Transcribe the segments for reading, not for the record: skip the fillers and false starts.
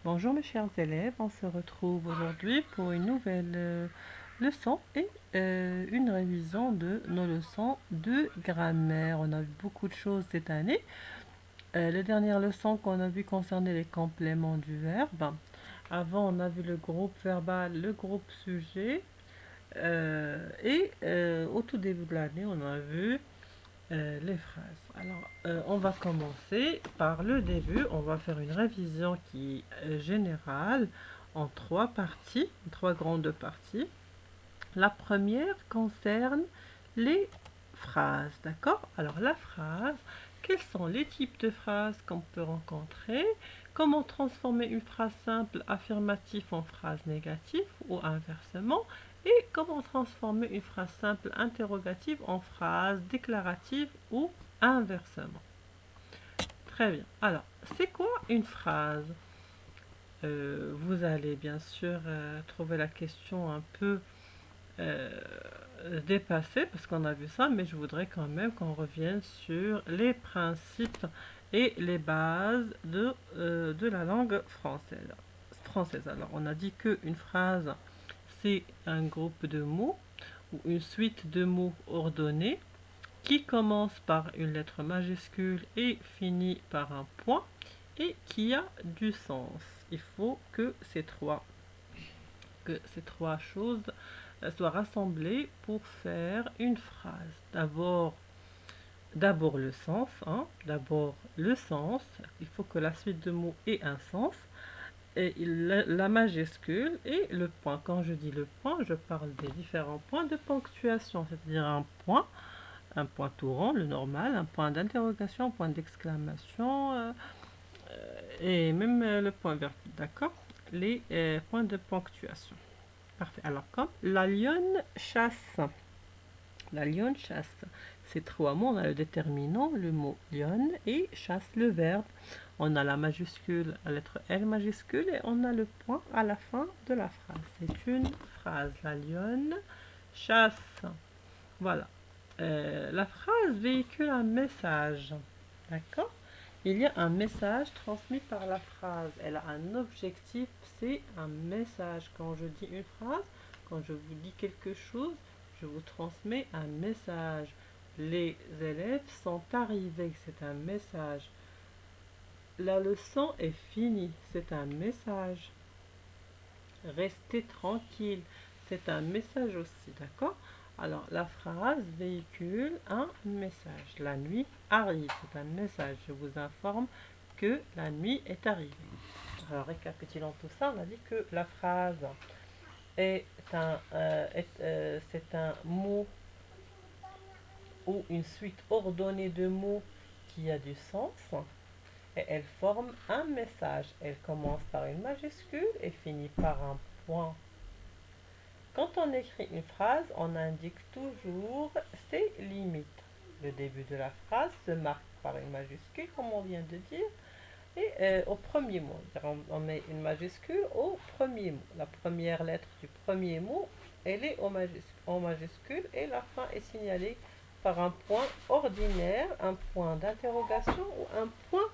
Bonjour mes chers élèves, on se retrouve aujourd'hui pour une nouvelle leçon et une révision de nos leçons de grammaire. On a vu beaucoup de choses cette année. Les dernières leçons qu'on a vues concernaient les compléments du verbe. Avant, on a vu le groupe verbal, le groupe sujet. Au tout début de l'année, on a vu les phrases. Alors, on va commencer par le début. On va faire une révision qui est générale en trois parties, trois grandes parties. La première concerne les phrases, d'accord? Alors, la phrase, quels sont les types de phrases qu'on peut rencontrer? Comment transformer une phrase simple affirmative en phrase négative ou inversement? Et comment transformer une phrase simple interrogative en phrase déclarative ou inversement. Très bien. Alors, c'est quoi une phrase? Vous allez bien sûr trouver la question un peu euh, dépassée parce qu'on a vu ça, mais je voudrais quand même qu'on revienne sur les principes et les bases de la langue française. Alors, on a dit qu'une phrase, c'est un groupe de mots ou une suite de mots ordonnés qui commence par une lettre majuscule et finit par un point et qui a du sens. Il faut que ces trois choses soient rassemblées pour faire une phrase. D'abord le sens, hein, d'abord le sens. Il faut que la suite de mots ait un sens. Et la majuscule et le point. Quand je dis le point, je parle des différents points de ponctuation, c'est-à-dire un point tout rond, le normal, un point d'interrogation, un point d'exclamation et même le point vertical, d'accord? Les points de ponctuation. Parfait. Alors, comme la lionne chasse. La lionne chasse. Ces trois mots, on a le déterminant, le mot lionne et chasse, le verbe. On a la majuscule, la lettre L majuscule et on a le point à la fin de la phrase. C'est une phrase. La lionne chasse. Voilà. La phrase véhicule un message. D'accord? Il y a un message transmis par la phrase. Elle a un objectif, c'est un message. Quand je dis une phrase, quand je vous dis quelque chose, je vous transmets un message. Les élèves sont arrivés, c'est un message. La leçon est finie, c'est un message. Restez tranquille, c'est un message aussi, d'accord? Alors, la phrase véhicule un message. La nuit arrive, c'est un message. Je vous informe que la nuit est arrivée. Alors, récapitulons tout ça. On a dit que la phrase c'est un mot ou une suite ordonnée de mots qui a du sens et elle forme un message. Elle commence par une majuscule et finit par un point. Quand on écrit une phrase, on indique toujours ses limites. Le début de la phrase se marque par une majuscule, comme on vient de dire, et au premier mot. On met une majuscule au premier mot. La première lettre du premier mot, elle est en majuscule et la fin est signalée par un point ordinaire, un point d'interrogation ou un point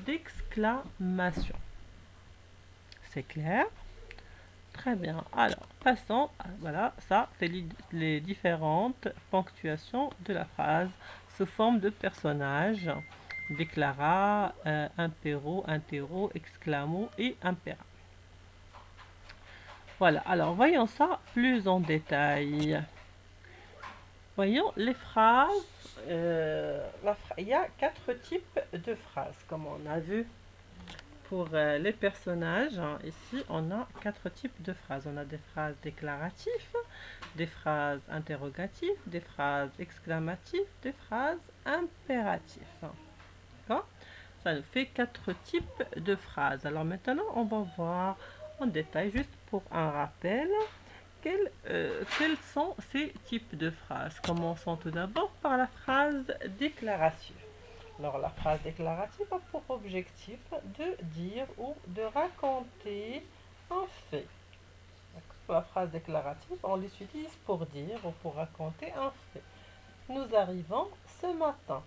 d'exclamation. C'est clair? Très bien. Alors, passons. Voilà, ça, c'est les différentes ponctuations de la phrase sous forme de personnages. Déclara, impéro, interro, exclamo et impéra. Voilà, alors voyons ça plus en détail. Voyons les phrases. Il y a quatre types de phrases, comme on a vu pour les personnages. Ici, on a quatre types de phrases. On a des phrases déclaratives, des phrases interrogatives, des phrases exclamatives, des phrases impératives. D'accord? Ça nous fait quatre types de phrases. Alors maintenant, on va voir en détail, juste pour un rappel, quels sont ces types de phrases. Commençons tout d'abord par la phrase déclarative. Alors la phrase déclarative a pour objectif de dire ou de raconter un fait. La phrase déclarative, on l'utilise pour dire ou pour raconter un fait. Nous arrivons ce matin.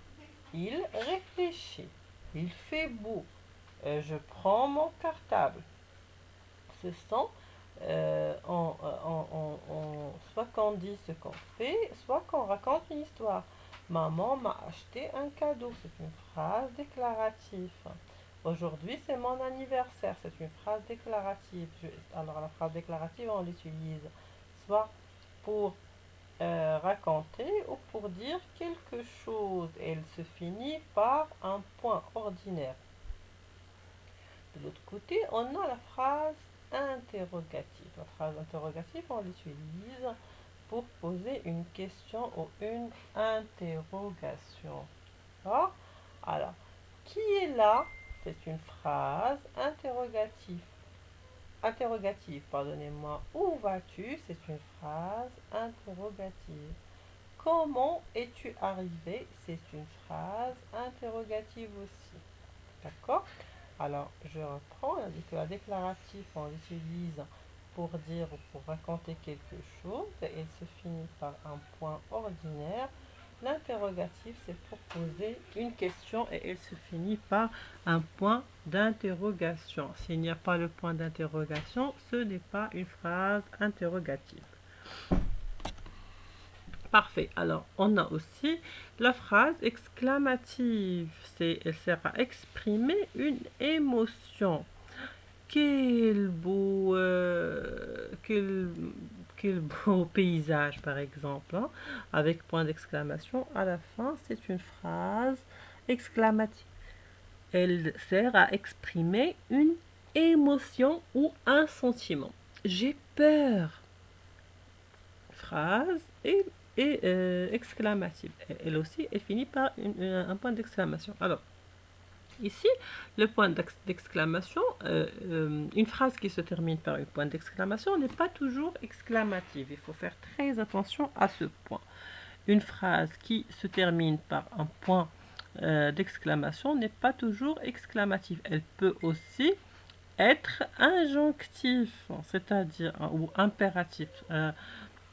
Il réfléchit. Il fait beau. Je prends mon cartable. Ce sont soit qu'on dit ce qu'on fait, soit qu'on raconte une histoire. Maman m'a acheté un cadeau. C'est une phrase déclarative. Aujourd'hui, c'est mon anniversaire. C'est une phrase déclarative. Alors, la phrase déclarative, on l'utilise soit pour raconter ou pour dire quelque chose. Elle se finit par un point ordinaire. De l'autre côté, on a la phrase interrogative. La phrase interrogative, on l'utilise pour poser une question ou une interrogation. D'accord? Alors, qui est là? C'est une phrase interrogative. Interrogative, pardonnez-moi. Où vas-tu? C'est une phrase interrogative. Comment es-tu arrivé? C'est une phrase interrogative aussi. D'accord? Alors, je reprends. On a dit que la déclarative, on l'utilise pour dire ou pour raconter quelque chose et il se finit par un point ordinaire. L'interrogatif, c'est pour poser une question et elle se finit par un point d'interrogation. S'il n'y a pas le point d'interrogation, ce n'est pas une phrase interrogative. Parfait. Alors, on a aussi la phrase exclamative. Elle sert à exprimer une émotion. Quel beau paysage, par exemple, hein, avec point d'exclamation à la fin. C'est une phrase exclamative. Elle sert à exprimer une émotion ou un sentiment. J'ai peur. Phrase exclamative. Elle aussi, elle finit par un point d'exclamation. Alors, ici, le point d'exclamation, une phrase qui se termine par un point d'exclamation n'est pas toujours exclamative. Il faut faire très attention à ce point. Une phrase qui se termine par un point d'exclamation n'est pas toujours exclamative. Elle peut aussi être injonctif, c'est-à-dire ou impératif.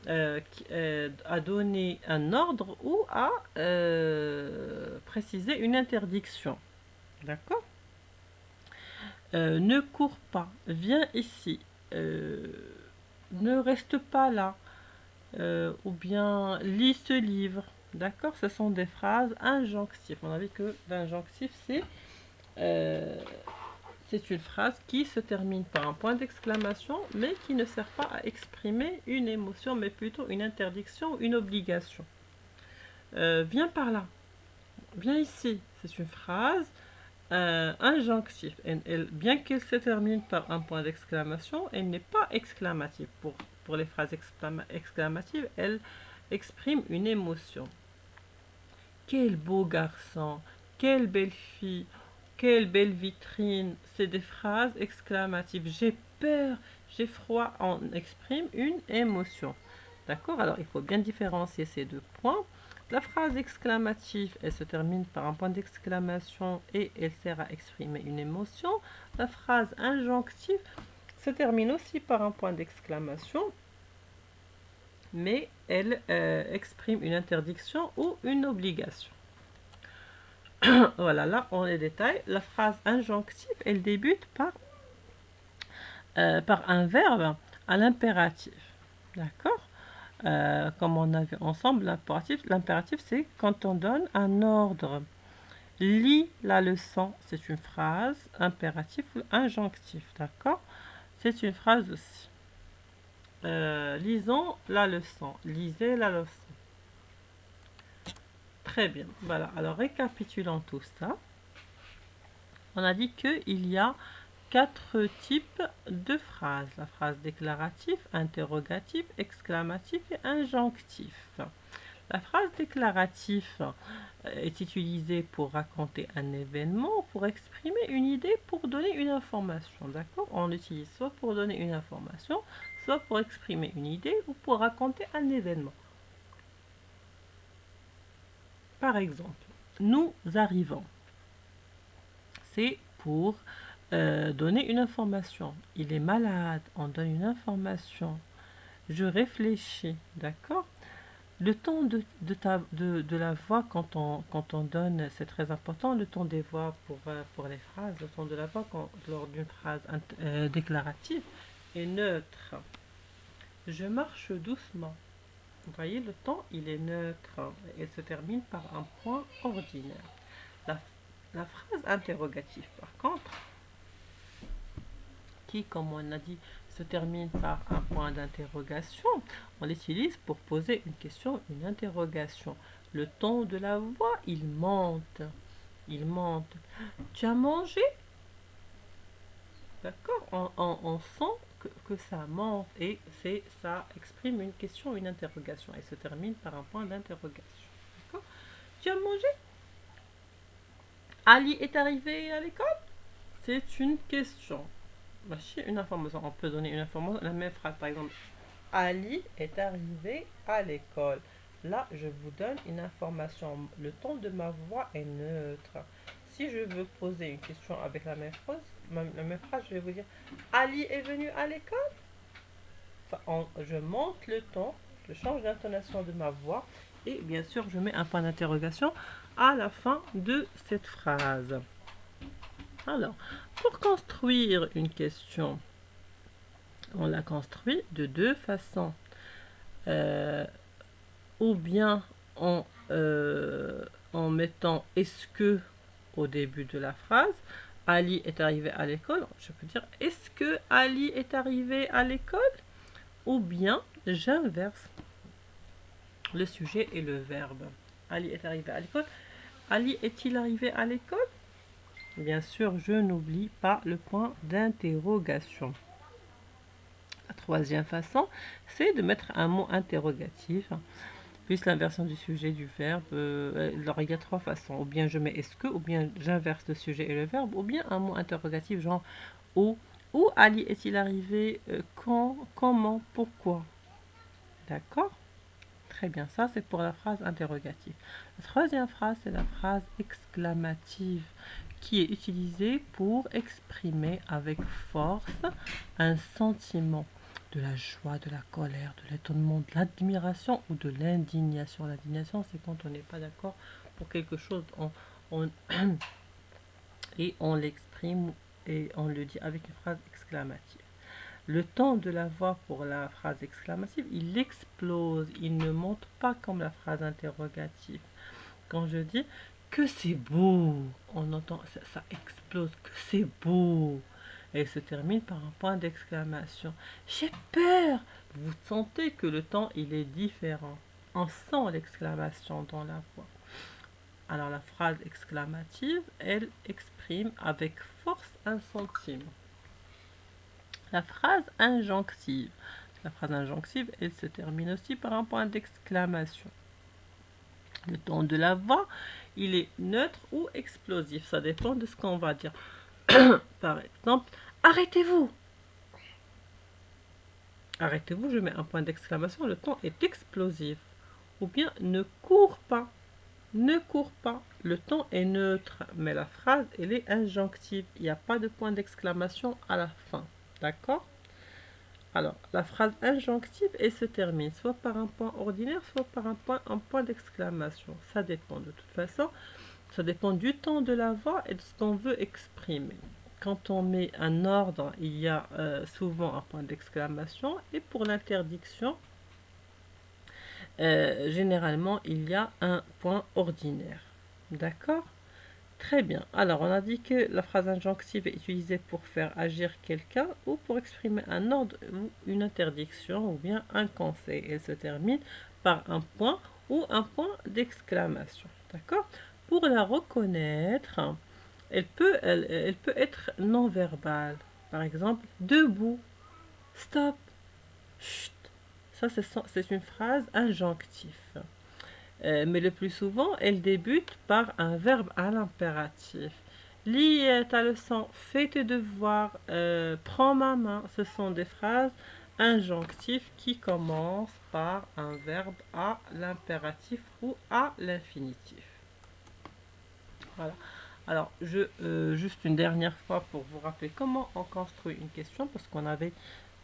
À donner un ordre ou à préciser une interdiction. D'accord? Ne cours pas, viens ici, ne reste pas là, ou bien lis ce livre. D'accord? Ce sont des phrases injonctives. On a vu que l'injonctif, c'est une phrase qui se termine par un point d'exclamation, mais qui ne sert pas à exprimer une émotion, mais plutôt une interdiction, une obligation. Viens par là, viens ici. C'est une phrase injonctive. Bien qu'elle se termine par un point d'exclamation, elle n'est pas exclamative. Pour les phrases exclamatives, elle exprime une émotion. Quel beau garçon, quelle belle fille, quelle belle vitrine. C'est des phrases exclamatives. J'ai peur, j'ai froid. On exprime une émotion. D'accord? Alors, il faut bien différencier ces deux points. La phrase exclamative, elle se termine par un point d'exclamation et elle sert à exprimer une émotion. La phrase injonctive se termine aussi par un point d'exclamation, mais elle exprime une interdiction ou une obligation. Voilà, là on les détaille. La phrase injonctive, elle débute par un verbe à l'impératif. D'accord? Comme on a vu ensemble, l'impératif, c'est quand on donne un ordre. Lis la leçon, c'est une phrase impérative ou injonctive, d'accord? C'est une phrase aussi. Lisons la leçon. Lisez la leçon. Très bien. Voilà. Alors, récapitulons tout ça. On a dit qu'il y a 4 types de phrases. La phrase déclarative, interrogative, exclamative et injonctive. La phrase déclarative est utilisée pour raconter un événement, pour exprimer une idée, pour donner une information. D'accord? On l'utilise soit pour donner une information, soit pour exprimer une idée ou pour raconter un événement. Par exemple, nous arrivons. C'est pour donner une information. Il est malade, on donne une information. Je réfléchis, d'accord? Le ton de la voix quand on donne, c'est très important, le ton des voix pour les phrases, le ton de la voix lors d'une phrase déclarative est neutre. Je marche doucement. Vous voyez, le ton, il est neutre et se termine par un point ordinaire. La, la phrase interrogative, par contre, qui, comme on a dit, se termine par un point d'interrogation, on l'utilise pour poser une question, une interrogation. Le ton de la voix, il monte. Il monte. Tu as mangé? D'accord, on sent que ça monte et ça exprime une question, une interrogation et se termine par un point d'interrogation. D'accord. Tu as mangé? Ali est arrivé à l'école? C'est une question. Voici une information. On peut donner une information, la même phrase par exemple. Ali est arrivé à l'école. Là, je vous donne une information. Le ton de ma voix est neutre. Si je veux poser une question avec la même phrase, je vais vous dire Ali est venu à l'école. Enfin, je monte le ton, je change d'intonation de ma voix et bien sûr, je mets un point d'interrogation à la fin de cette phrase. Alors, pour construire une question, on la construit de deux façons. Ou bien en mettant est-ce que au début de la phrase. Ali est arrivé à l'école. Je peux dire est-ce que Ali est arrivé à l'école? Ou bien j'inverse le sujet et le verbe. Ali est arrivé à l'école. Ali est-il arrivé à l'école? Bien sûr, je n'oublie pas le point d'interrogation. La troisième façon, c'est de mettre un mot interrogatif, plus l'inversion du sujet du verbe. Alors, il y a trois façons. Ou bien je mets est-ce que, ou bien j'inverse le sujet et le verbe, ou bien un mot interrogatif genre où. Où Ali est-il arrivé? Quand? Comment? Pourquoi? D'accord? Très bien, ça c'est pour la phrase interrogative. La troisième phrase, c'est la phrase exclamative qui est utilisée pour exprimer avec force un sentiment de la joie, de la colère, de l'étonnement, de l'admiration ou de l'indignation. L'indignation, c'est quand on n'est pas d'accord pour quelque chose et on l'exprime et on le dit avec une phrase exclamative. Le ton de la voix pour la phrase exclamative, il explose, il ne monte pas comme la phrase interrogative. Quand je dis que c'est beau, on entend ça explose, que c'est beau. Et se termine par un point d'exclamation. J'ai peur. Vous sentez que le ton il est différent. On sent l'exclamation dans la voix. Alors la phrase exclamative, elle exprime avec force un sentiment. La phrase injonctive. La phrase injonctive, elle se termine aussi par un point d'exclamation. Le ton de la voix, il est neutre ou explosif. Ça dépend de ce qu'on va dire. Par exemple, arrêtez-vous. Arrêtez-vous, je mets un point d'exclamation. Le ton est explosif. Ou bien ne cours pas. Ne cours pas. Le ton est neutre, mais la phrase, elle est injonctive. Il n'y a pas de point d'exclamation à la fin. D'accord? Alors, la phrase injonctive, elle se termine soit par un point ordinaire, soit par un point d'exclamation. Ça dépend de toute façon. Ça dépend du ton de la voix et de ce qu'on veut exprimer. Quand on met un ordre, il y a souvent un point d'exclamation. Et pour l'interdiction, généralement, il y a un point ordinaire. D'accord? Très bien. Alors, on a dit que la phrase injonctive est utilisée pour faire agir quelqu'un ou pour exprimer un ordre ou une interdiction ou bien un conseil. Elle se termine par un point ou un point d'exclamation. D'accord? Pour la reconnaître, elle peut être non verbale. Par exemple, debout, stop, chut. Ça, c'est une phrase injonctive. Mais le plus souvent, elle débute par un verbe à l'impératif. Lis ta leçon, fais tes devoirs, prends ma main. Ce sont des phrases injonctives qui commencent par un verbe à l'impératif ou à l'infinitif. Voilà. Alors, juste une dernière fois pour vous rappeler comment on construit une question, parce qu'on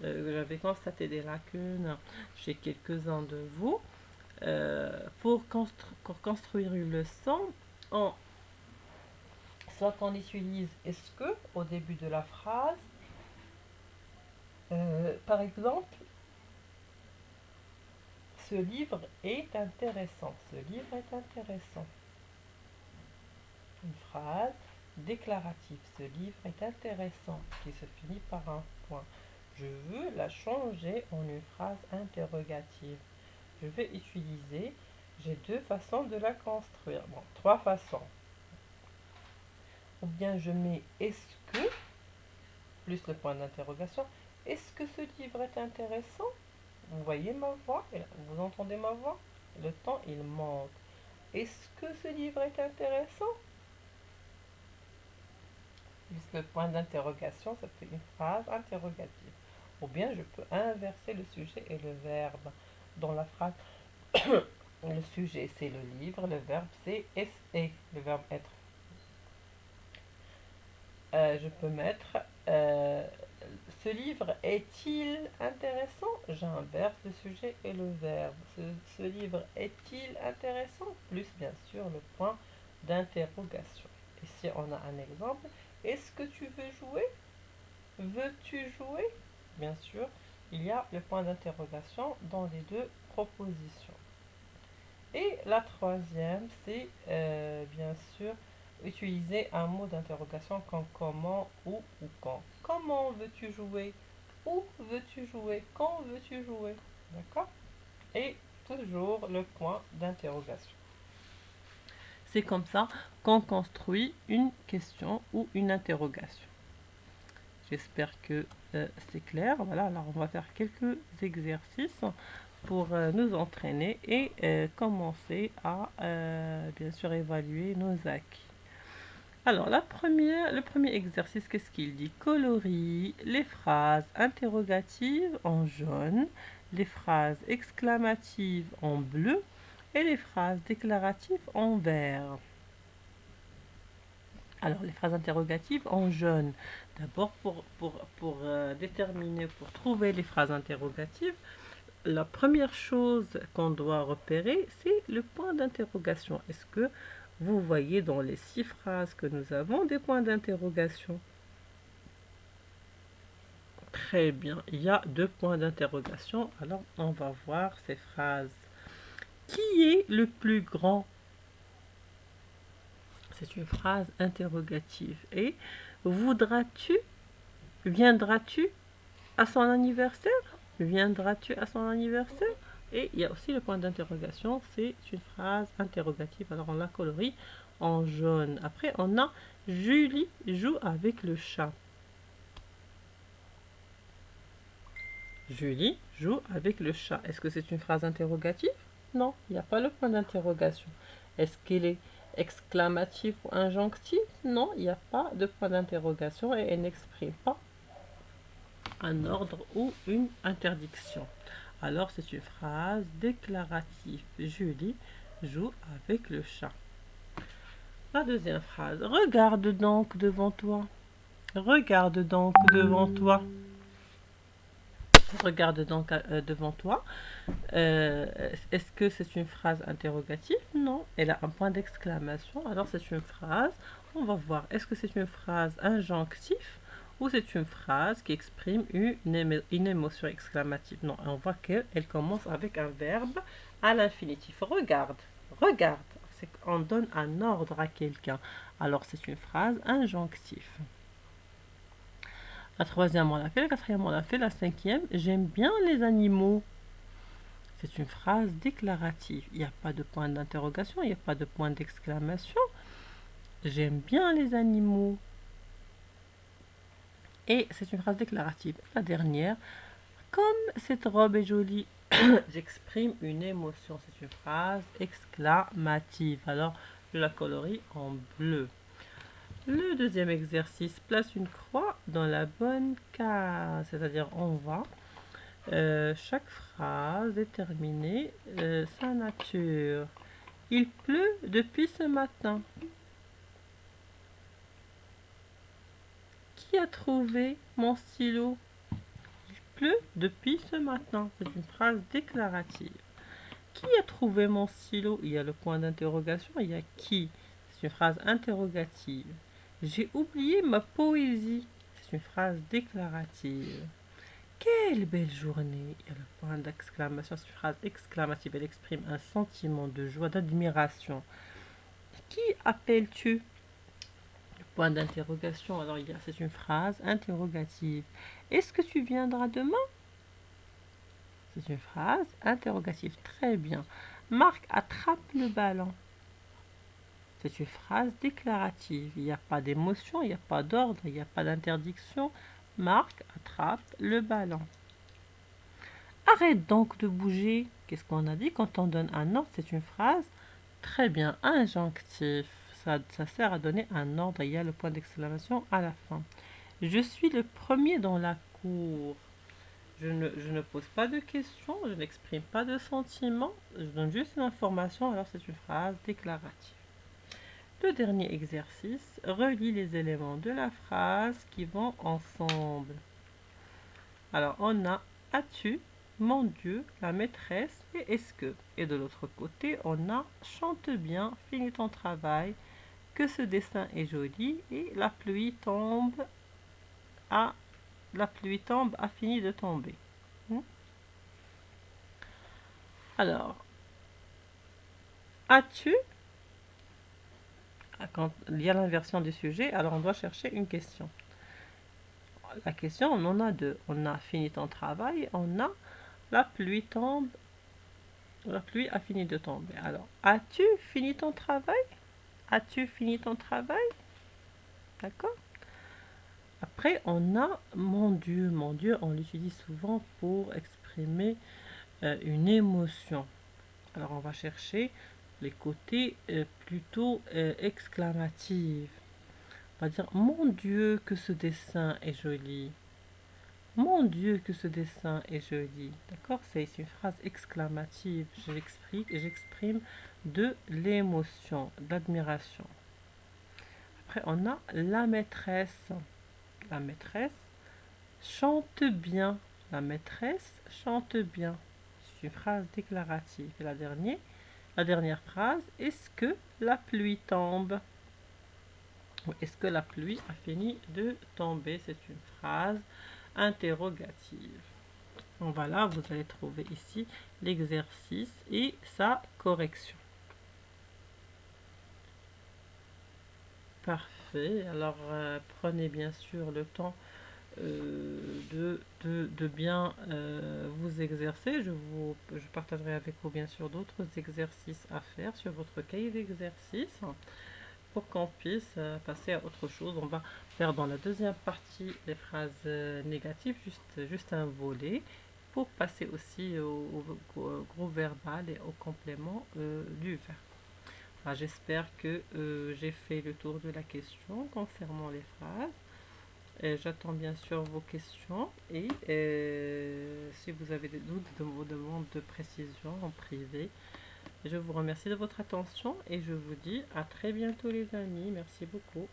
j'avais constaté des lacunes chez quelques-uns de vous. Pour construire une leçon, on, soit on utilise est-ce que au début de la phrase, par exemple, ce livre est intéressant. Ce livre est intéressant. Une phrase déclarative. Ce livre est intéressant, qui se finit par un point. Je veux la changer en une phrase interrogative. Je vais utiliser, j'ai deux façons de la construire. Bon, trois façons. Ou bien je mets est-ce que, plus le point d'interrogation. Est-ce que ce livre est intéressant? Vous voyez ma voix? Vous entendez ma voix? Le temps, il monte. Est-ce que ce livre est intéressant? Plus le point d'interrogation, ça fait une phrase interrogative. Ou bien je peux inverser le sujet et le verbe. Dans la phrase, le sujet c'est le livre, le verbe c'est est, le verbe être. Je peux mettre ce livre est-il intéressant? J'inverse le sujet et le verbe. Ce livre est-il intéressant? Plus bien sûr le point d'interrogation. Ici on a un exemple. Est-ce que tu veux jouer? Veux-tu jouer? Bien sûr, il y a le point d'interrogation dans les deux propositions. Et la troisième, c'est bien sûr utiliser un mot d'interrogation comme comment, où ou quand. Comment veux-tu jouer? Où veux-tu jouer? Quand veux-tu jouer? D'accord? Et toujours le point d'interrogation. C'est comme ça qu'on construit une question ou une interrogation. J'espère que c'est clair. Voilà, alors on va faire quelques exercices pour nous entraîner et commencer à bien sûr évaluer nos acquis. Alors le premier exercice, qu'est-ce qu'il dit? Colorie les phrases interrogatives en jaune, les phrases exclamatives en bleu et les phrases déclaratives en vert. Alors, les phrases interrogatives en jaune. D'abord, pour déterminer, pour trouver les phrases interrogatives, la première chose qu'on doit repérer, c'est le point d'interrogation. Est-ce que vous voyez dans les 6 phrases que nous avons des points d'interrogation? Très bien, il y a 2 points d'interrogation. Alors, on va voir ces phrases. Qui est le plus grand? C'est une phrase interrogative. Et voudras-tu? Viendras-tu à son anniversaire? Viendras-tu à son anniversaire? Et il y a aussi le point d'interrogation, c'est une phrase interrogative. Alors on la colorie en jaune. Après on a Julie joue avec le chat. Julie joue avec le chat. Est-ce que c'est une phrase interrogative? Non, il n'y a pas le point d'interrogation. Est-ce qu'elle est exclamative ou injonctive? Non, il n'y a pas de point d'interrogation et elle n'exprime pas un ordre ou une interdiction. Alors c'est une phrase déclarative. Julie joue avec le chat. La deuxième phrase. Regarde donc devant toi. Regarde donc devant toi. Regarde donc devant toi. Est-ce que c'est une phrase interrogative? Non, elle a un point d'exclamation. Alors c'est une phrase. On va voir. Est-ce que c'est une phrase injonctive ou c'est une phrase qui exprime une émotion exclamative? Non, on voit qu'elle commence avec un verbe à l'infinitif. Regarde, regarde. C'est qu'on donne un ordre à quelqu'un. Alors c'est une phrase injonctive. La troisième, on l'a fait. La quatrième, on l'a fait. La cinquième, j'aime bien les animaux. C'est une phrase déclarative. Il n'y a pas de point d'interrogation, il n'y a pas de point d'exclamation. J'aime bien les animaux. Et c'est une phrase déclarative. La dernière, comme cette robe est jolie, j'exprime une émotion. C'est une phrase exclamative. Alors, je la colorie en bleu. Le deuxième exercice, place une croix dans la bonne case. C'est-à-dire, on va chaque phrase déterminer sa nature. Il pleut depuis ce matin. Qui a trouvé mon stylo? Il pleut depuis ce matin. C'est une phrase déclarative. Qui a trouvé mon stylo? Il y a le point d'interrogation, il y a qui? C'est une phrase interrogative. J'ai oublié ma poésie. C'est une phrase déclarative. Quelle belle journée! Il y a le point d'exclamation, c'est une phrase exclamative. Elle exprime un sentiment de joie, d'admiration. Qui appelles-tu? Point d'interrogation. Alors, c'est une phrase interrogative. Est-ce que tu viendras demain? C'est une phrase interrogative. Très bien. Marc attrape le ballon. C'est une phrase déclarative. Il n'y a pas d'émotion, il n'y a pas d'ordre, il n'y a pas d'interdiction. Marc attrape le ballon. Arrête donc de bouger. Qu'est-ce qu'on a dit quand on donne un ordre? C'est une phrase très bien injonctif. Ça sert à donner un ordre. Il y a le point d'exclamation à la fin. Je suis le premier dans la cour. Je ne pose pas de questions, je n'exprime pas de sentiments, je donne juste une information, alors c'est une phrase déclarative. Le dernier exercice, relie les éléments de la phrase qui vont ensemble. Alors on a as-tu, mon Dieu, la maîtresse et est-ce que. Et de l'autre côté, on a chante bien, finis ton travail, que ce dessin est joli et la pluie tombe a fini de tomber. Alors, as-tu, quand il y a l'inversion du sujet, alors on doit chercher une question. La question, on en a deux. On a fini ton travail, on a la pluie tombe, la pluie a fini de tomber. Alors, as-tu fini ton travail? As-tu fini ton travail? D'accord? Après, on a mon Dieu. Mon Dieu, on l'utilise souvent pour exprimer une émotion. Alors, on va chercher les côtés plutôt exclamatifs. On va dire, mon Dieu, que ce dessin est joli. Mon Dieu, que ce dessin est joli. D'accord? C'est une phrase exclamative. J'exprime de l'émotion, d'admiration. Après, on a la maîtresse. La maîtresse chante bien. La maîtresse chante bien. C'est une phrase déclarative. Et la dernière phrase, est-ce que la pluie tombe? Est-ce que la pluie a fini de tomber? C'est une phrase interrogative. Donc voilà, vous allez trouver ici l'exercice et sa correction. Parfait. Alors prenez bien sûr le temps de bien vous exercer. Je partagerai avec vous bien sûr d'autres exercices à faire sur votre cahier d'exercice pour qu'on puisse passer à autre chose. On va faire dans la deuxième partie les phrases négatives, juste un volet, pour passer aussi au gros verbal et au complément du verbe. J'espère que j'ai fait le tour de la question concernant les phrases. J'attends bien sûr vos questions et si vous avez des doutes, de vos demandes de précision en privé. Je vous remercie de votre attention et je vous dis à très bientôt les amis. Merci beaucoup.